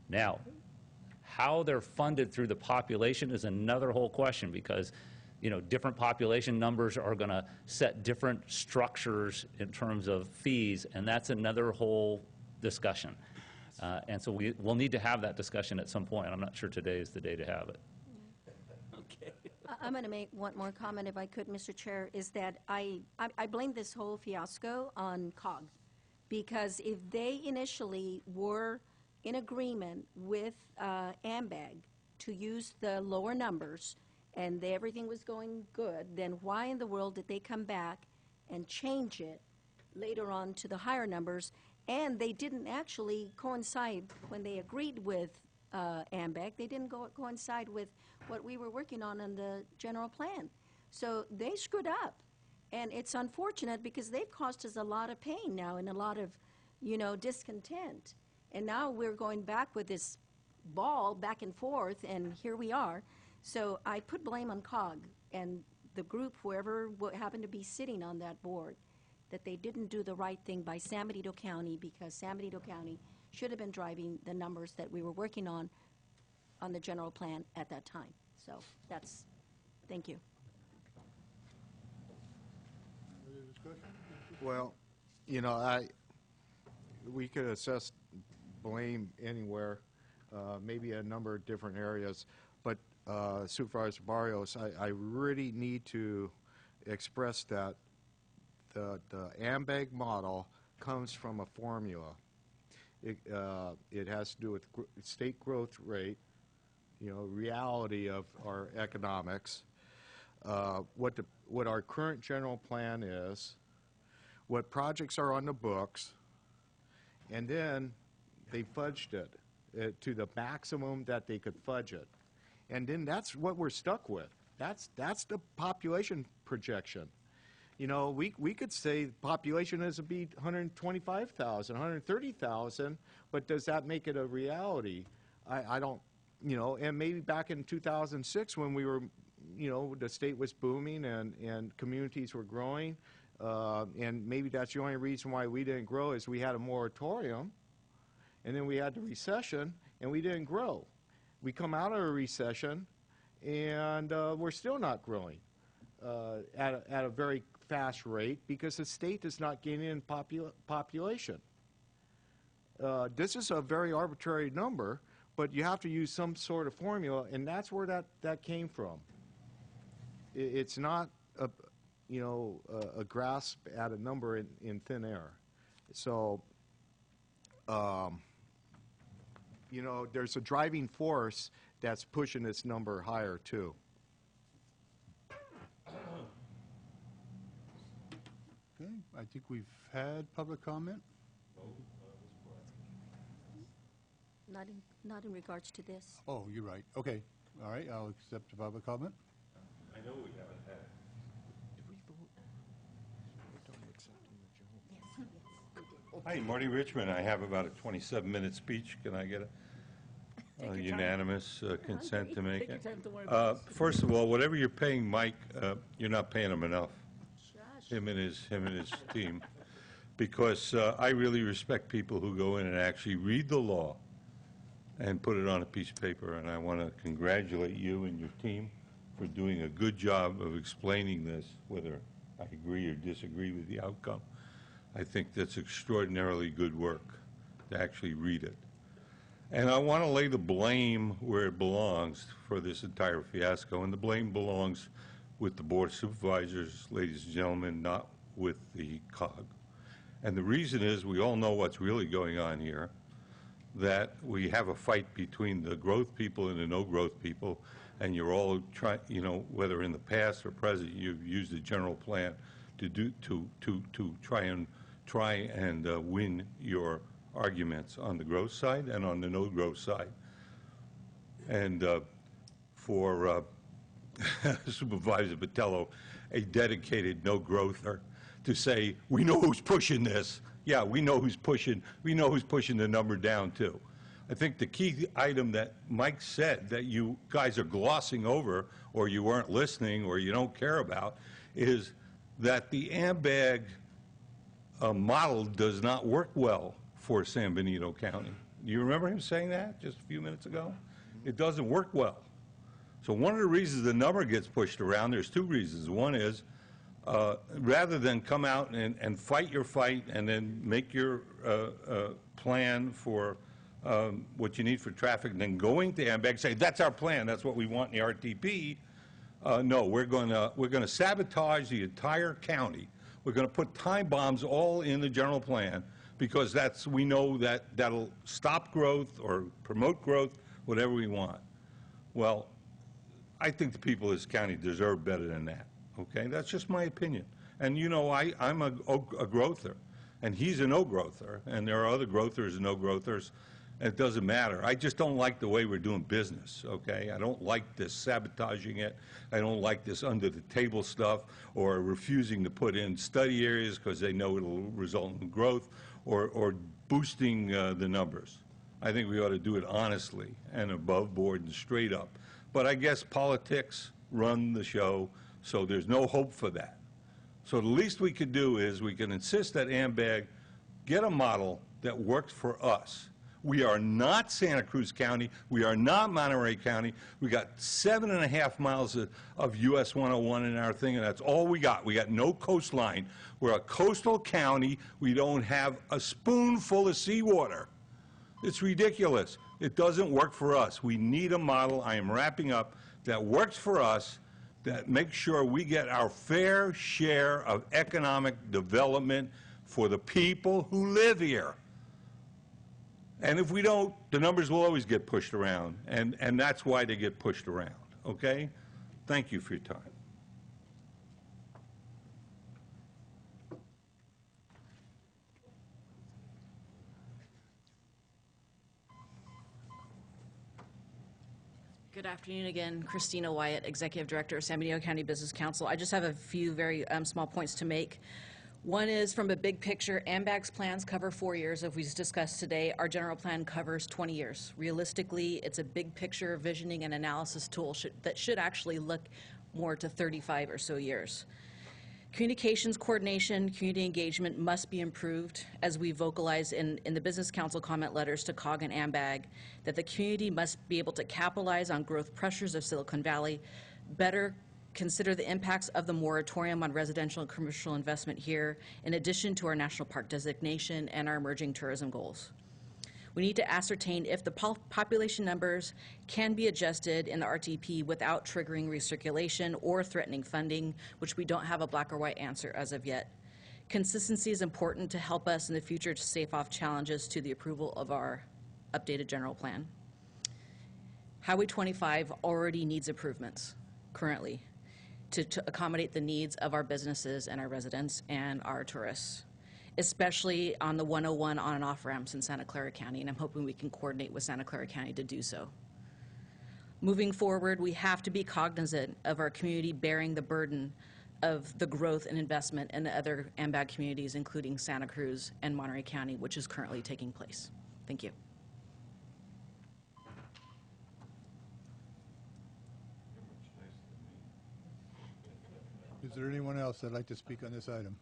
Now, how they're funded through the population is another whole question, because different population numbers are going to set different structures in terms of fees, and that's another whole discussion. And so we'll need to have that discussion at some point. I'm not sure today is the day to have it. Okay. I'm going to make one more comment, if I could, Mr. Chair, is that I blame this whole fiasco on COG, because if they initially were in agreement with AMBAG to use the lower numbers and everything was going good, then why in the world did they come back and change it later on to the higher numbers? And they didn't actually coincide when they agreed with AMBAG. They didn't coincide with what we were working on in the general plan. So they screwed up. And it's unfortunate because they've caused us a lot of pain now and a lot of, discontent. And now we're going back with this ball back and forth, and here we are. So I put blame on COG and the group, whoever happened to be sitting on that board, that they didn't do the right thing by San Benito County, because San Benito County should have been driving the numbers that we were working on the general plan at that time. So thank you. Well, we could assess blame anywhere, maybe a number of different areas, but Supervisor Barrios, I really need to express that the AMBAG model comes from a formula. It has to do with state growth rate, reality of our economics, what our current general plan is, what projects are on the books, and then they fudged it to the maximum that they could fudge it. And then that's what we're stuck with. That's the population projection. We could say population is to be 125,000, 130,000, but does that make it a reality? I don't, and maybe back in 2006 when we were, the state was booming and communities were growing, and maybe that's the only reason why we didn't grow is we had a moratorium, and then we had the recession, and we didn't grow. We come out of a recession, and we're still not growing at a very fast rate because the state is not gaining in population. This is a very arbitrary number, but you have to use some sort of formula, and that's where that came from. It's not a grasp at a number in thin air. So, there's a driving force that's pushing this number higher too. Okay, I think we've had public comment. Not in regards to this. Oh, you're right. Okay, all right, I'll accept the public comment. I know we haven't had. Did we vote? We're done accepting the general. Yes, yes. Hi, Marty Richmond. I have about a 27-minute speech. Can I get a unanimous consent to make it? First of all, whatever you're paying Mike, you're not paying him enough. Him and his team, because I really respect people who go in and actually read the law and put it on a piece of paper. And I want to congratulate you and your team for doing a good job of explaining this, whether I agree or disagree with the outcome. I think that's extraordinarily good work to actually read it. And I want to lay the blame where it belongs for this entire fiasco, and the blame belongs with the Board of Supervisors, ladies and gentlemen, not with the COG. And the reason is we all know what's really going on here, that we have a fight between the growth people and the no-growth people, and you're all trying, whether in the past or present, you've used the general plan to try and win your arguments on the growth side and on the no-growth side. And for Supervisor Botello, a dedicated no-growther, to say, we know who's pushing this. Yeah, we know who's pushing the number down too. I think the key item that Mike said that you guys are glossing over, or you weren't listening, or you don't care about, is that the AMBAG model does not work well for San Benito County. Do you remember him saying that just a few minutes ago? It doesn't work well. So one of the reasons the number gets pushed around, there's two reasons. One is, rather than come out and fight your fight and then make your plan for what you need for traffic, and then going to AMBAG and say, that's our plan, that's what we want in the RTP, no, we're going to sabotage the entire county. We're going to put time bombs all in the general plan because we know that'll stop growth or promote growth, whatever we want. Well, I think the people of this county deserve better than that, okay? That's just my opinion. And you know, I'm a growther, and he's a no-growther, and there are other growthers and no-growthers, and it doesn't matter. I just don't like the way we're doing business, okay? I don't like this sabotaging it. I don't like this under-the-table stuff or refusing to put in study areas because they know it'll result in growth or boosting the numbers. I think we ought to do it honestly and above board and straight up. But I guess politics run the show, so there's no hope for that. So the least we could do is we can insist that AMBAG get a model that works for us. We are not Santa Cruz County. We are not Monterey County. We got 7.5 miles of US 101 in our thing, and that's all we got. We got no coastline. We're a coastal county. We don't have a spoonful of seawater. It's ridiculous. It doesn't work for us. We need a model, I am wrapping up, that works for us, that makes sure we get our fair share of economic development for the people who live here. And if we don't, the numbers will always get pushed around, and that's why they get pushed around, okay? Thank you for your time. Good afternoon again. Christina Wyatt, Executive Director of San Benito County Business Council. I just have a few very small points to make. One is from a big picture, AMBAG's plans cover 4 years, as we discussed today. Our general plan covers 20 years. Realistically, it's a big picture visioning and analysis tool that should actually look more to 35 or so years. Communications coordination, community engagement must be improved, as we vocalize in the Business Council comment letters to COG and AMBAG, that the community must be able to capitalize on growth pressures of Silicon Valley, better consider the impacts of the moratorium on residential and commercial investment here, in addition to our national park designation and our emerging tourism goals. We need to ascertain if the population numbers can be adjusted in the RTP without triggering recirculation or threatening funding, which we don't have a black or white answer as of yet. Consistency is important to help us in the future to stave off challenges to the approval of our updated general plan. Highway 25 already needs improvements currently to accommodate the needs of our businesses and our residents and our tourists, especially on the 101 on and off ramps in Santa Clara County, and I'm hoping we can coordinate with Santa Clara County to do so. Moving forward, we have to be cognizant of our community bearing the burden of the growth and investment in the other AMBAG communities, including Santa Cruz and Monterey County, which is currently taking place. Thank you. Is there anyone else that'd like to speak on this item?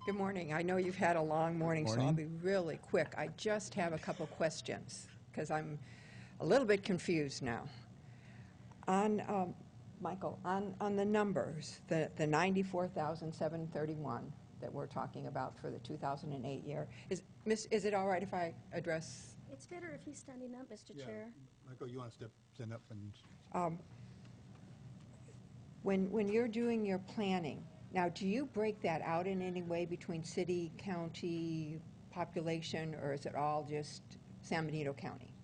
Good morning. I know you've had a long morning, so I'll Morning. be really quick. I just have a couple questions, because I'm a little bit confused now. On, Michael, on the numbers, the 94,731 that we're talking about for the 2008 year, is it all right if I address? It's better if he's standing up, Mr. Chair. Michael, you want to stand up and... When you're doing your planning, now, do you break that out in any way between city, county, population, or is it all just San Benito County?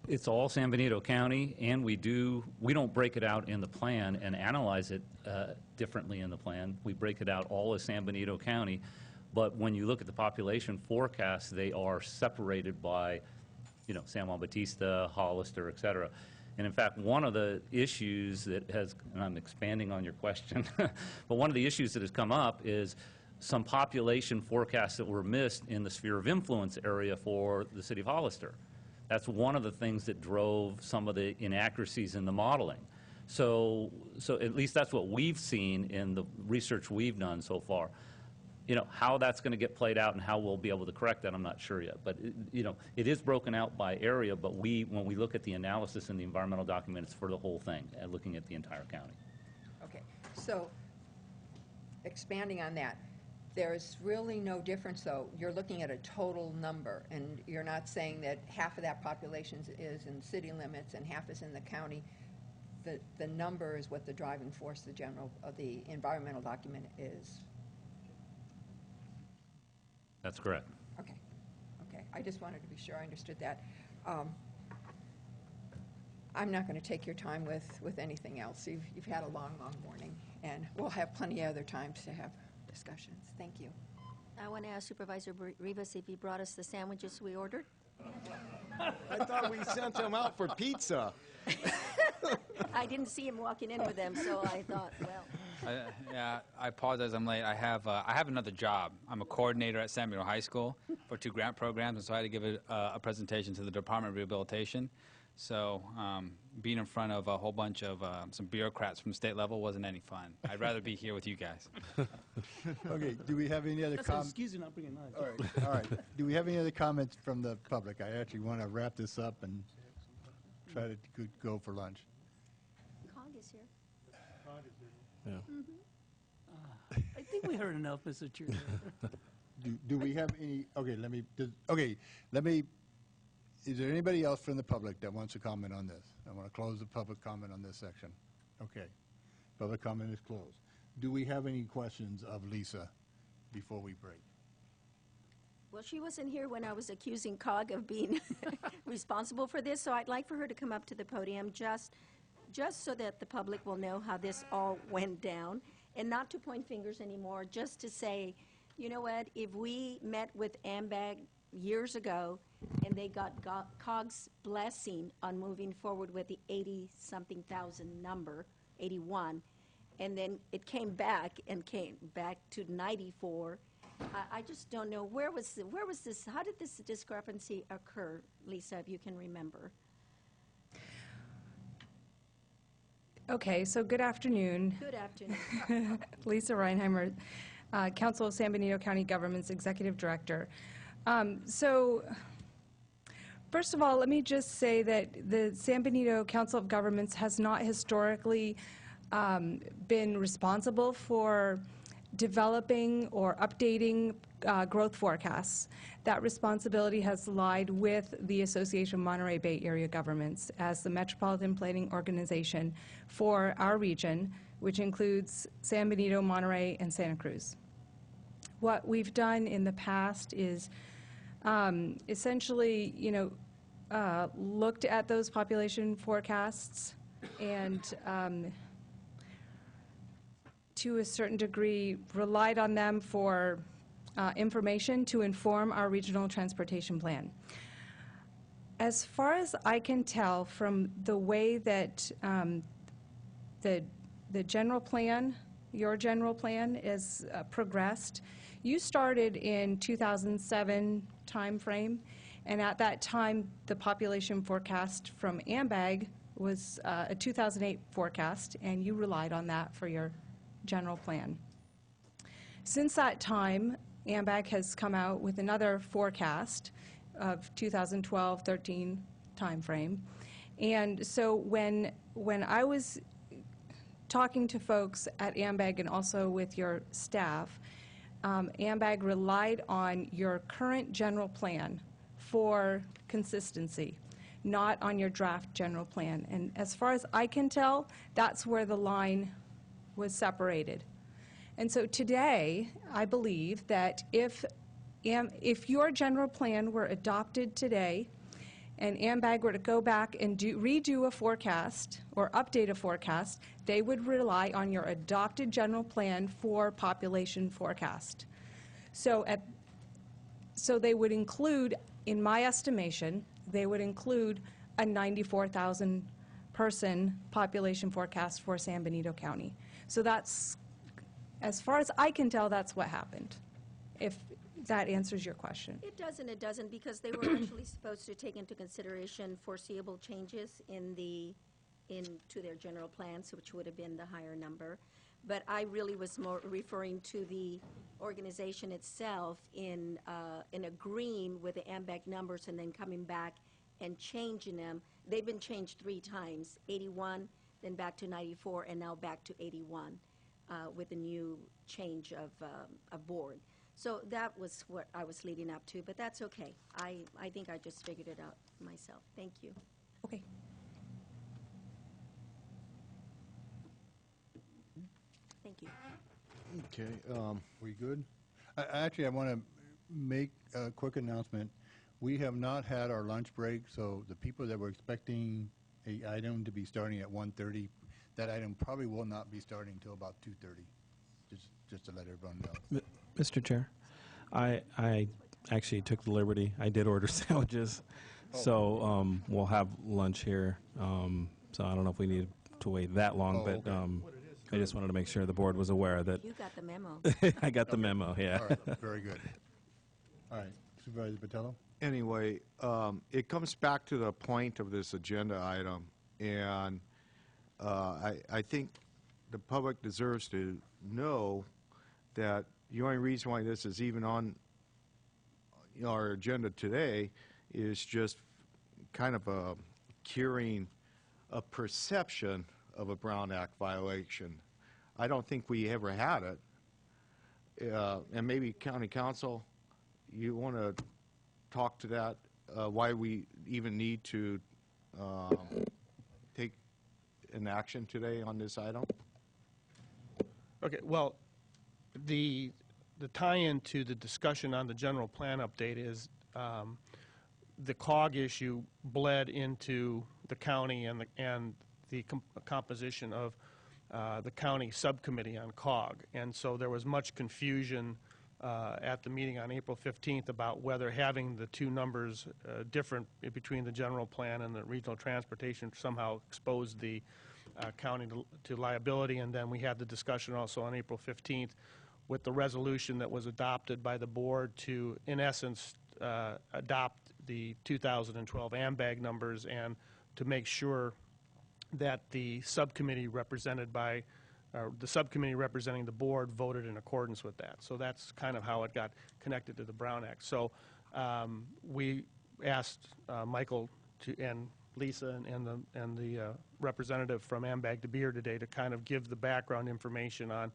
It's all San Benito County, and we don't break it out in the plan and analyze it differently in the plan. We break it out all as San Benito County, but when you look at the population forecasts, they are separated by, San Juan Bautista, Hollister, et cetera. And in fact, one of the issues that has, and I'm expanding on your question, but one of the issues that has come up is some population forecasts that were missed in the sphere of influence area for the city of Hollister. That's one of the things that drove some of the inaccuracies in the modeling. So at least that's what we've seen in the research we've done so far. You know, how that's going to get played out and how we'll be able to correct that, I'm not sure yet. But, you know, it is broken out by area, but when we look at the analysis in the environmental document, it's for the whole thing, and looking at the entire county. Okay, so expanding on that, there's really no difference, though. You're looking at a total number, and you're not saying that half of that population is in city limits and half is in the county. The number is what the driving force of the environmental document is. That's correct. Okay, okay. I just wanted to be sure I understood that. I'm not going to take your time with anything else. You've had a long, long morning, and we'll have plenty of other times to have discussions. Thank you. I want to ask Supervisor Rivas if he brought us the sandwiches we ordered. I thought we sent him out for pizza. I didn't see him walking in with them, so I thought, well. Yeah, I apologize, I'm late. I have another job. I'm a coordinator at San Benito High School for 2 grant programs, and so I had to give a presentation to the Department of Rehabilitation. So being in front of a whole bunch of some bureaucrats from the state level wasn't any fun. I'd rather be here with you guys. Okay, do we have any other That's an comments? excuse you not bringing lunch. All right. Do we have any other comments from the public? I actually want to wrap this up and try to go for lunch. Cog is here. I think we heard enough, Mr. Chair. Do we have any, is there anybody else from the public that wants to comment on this? I want to close the public comment on this section. Okay. Public comment is closed. Do we have any questions of Lisa before we break? Well, she wasn't here when I was accusing COG of being responsible for this, so I'd like for her to come up to the podium just so that the public will know how this all went down, and not to point fingers anymore, just to say, you know what, if we met with AMBAG years ago and they got COG's blessing on moving forward with the 80-something thousand number, 81, and then it came back to 94, I just don't know, where was this, how did this discrepancy occur, Lisa, if you can remember? Okay, so good afternoon. Good afternoon. Lisa Reinheimer, Council of San Benito County Government's Executive Director. So, first of all, let me just say that the San Benito Council of Governments has not historically been responsible for developing or updating growth forecasts. That responsibility has lied with the Association of Monterey Bay Area Governments as the metropolitan planning organization for our region, which includes San Benito, Monterey, and Santa Cruz. What we've done in the past is essentially, looked at those population forecasts and to a certain degree relied on them for information to inform our regional transportation plan. As far as I can tell from the way that the general plan, your general plan is progressed, you started in 2007 timeframe, and at that time the population forecast from AMBAG was a 2008 forecast, and you relied on that for your general plan. Since that time, AMBAG has come out with another forecast of 2012-13 timeframe. And so when I was talking to folks at AMBAG and also with your staff, AMBAG relied on your current general plan for consistency, not on your draft general plan. And as far as I can tell, that's where the line was separated. And so today, I believe that if your general plan were adopted today and AMBAG were to go back and redo a forecast or update a forecast, they would rely on your adopted general plan for population forecast. So they would include, in my estimation, they would include a 94,000 person population forecast for San Benito County. So that's As far as I can tell, that's what happened, if that answers your question. It doesn't, because they were actually supposed to take into consideration foreseeable changes into their general plans, which would have been the higher number. But I really was more referring to the organization itself in agreeing with the AMBAC numbers and then coming back and changing them. They've been changed 3 times, 81, then back to 94, and now back to 81 with the new change of board. So that was what I was leading up to, but that's okay. I think I just figured it out myself. Thank you. Okay. Thank you. Okay, We good? Actually, I want to make a quick announcement. We have not had our lunch break, so the people that were expecting a item to be starting at 1:30, that item probably will not be starting until about 2:30, just to let everyone know. Mr. Chair, I actually took the liberty. I did order sandwiches, so we'll have lunch here. So I don't know if we need to wait that long, Oh, but okay. I just wanted to make sure the board was aware that You got the memo. I got the memo. Yeah. All right, very good. All right, Supervisor Patello? anyway, it comes back to the point of this agenda item, and I think the public deserves to know that the only reason why this is even on our agenda today is just kind of a curing a perception of a Brown Act violation. I don't think we ever had it. And maybe County Council, you want to talk to that, why we even need to take an action today on this item? Okay, well, the tie-in to the discussion on the general plan update is the COG issue bled into the county and the composition of the county subcommittee on COG. And so there was much confusion at the meeting on April 15th about whether having the two numbers different between the general plan and the regional transportation somehow exposed the county to liability. And then we had the discussion also on April 15th with the resolution that was adopted by the board to, in essence, adopt the 2012 AMBAG numbers and to make sure that the subcommittee represented by, the subcommittee representing the board voted in accordance with that. So that's kind of how it got connected to the Brown Act. So we asked Michael and Lisa and the representative from AMBAG to be here today to kind of give the background information on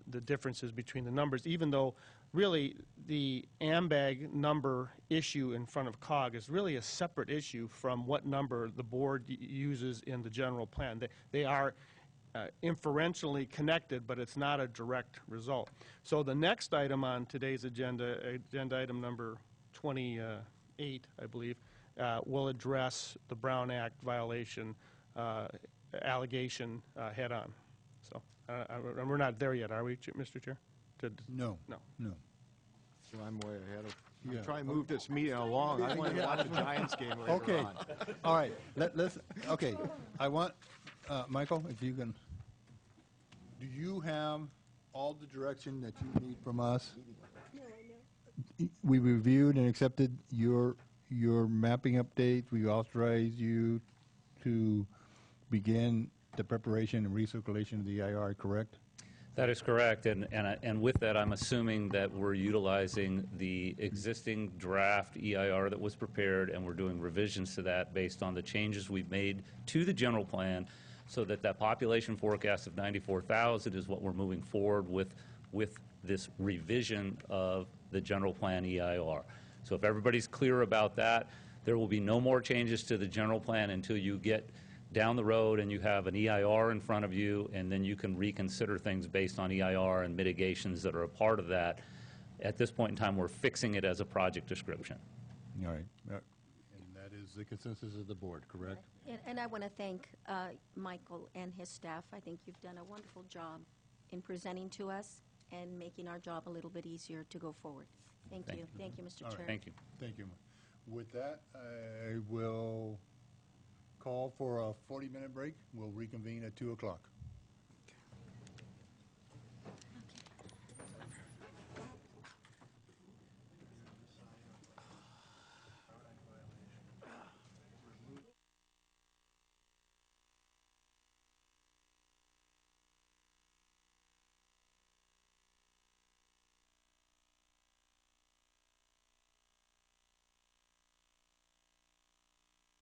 the differences between the numbers, even though really the AMBAG number issue in front of COG is really a separate issue from what number the board uses in the general plan. They are inferentially connected, but it's not a direct result. So the next item on today's agenda item number 28, I believe, will address the Brown Act violation allegation head on. So and we're not there yet, are we, Mr. Chair? No. No. No. So I'm way ahead of, Yeah. I'm trying to move this meeting along. I want to watch the Giants game later Okay, on. all right, okay, I want, Michael, if you can, do you have all the direction that you need from us? We reviewed and accepted your mapping update. We authorized you to begin the preparation and recirculation of the EIR, correct? That is correct, and with that, I'm assuming that we're utilizing the existing draft EIR that was prepared, and we're doing revisions to that based on the changes we've made to the general plan, so that that population forecast of 94,000 is what we're moving forward with this revision of the general plan EIR. So if everybody's clear about that, there will be no more changes to the general plan until you get down the road and you have an EIR in front of you, and then you can reconsider things based on EIR and mitigations that are a part of that. At this point in time, we're fixing it as a project description. All right, and that is the consensus of the board, correct? And I want to thank Michael and his staff. I think you've done a wonderful job in presenting to us and making our job a little bit easier to go forward. Thank you. Thank you, Mr. All right. Chair. Thank you. Thank you. With that, I will call for a 40-minute break. We'll reconvene at 2 o'clock.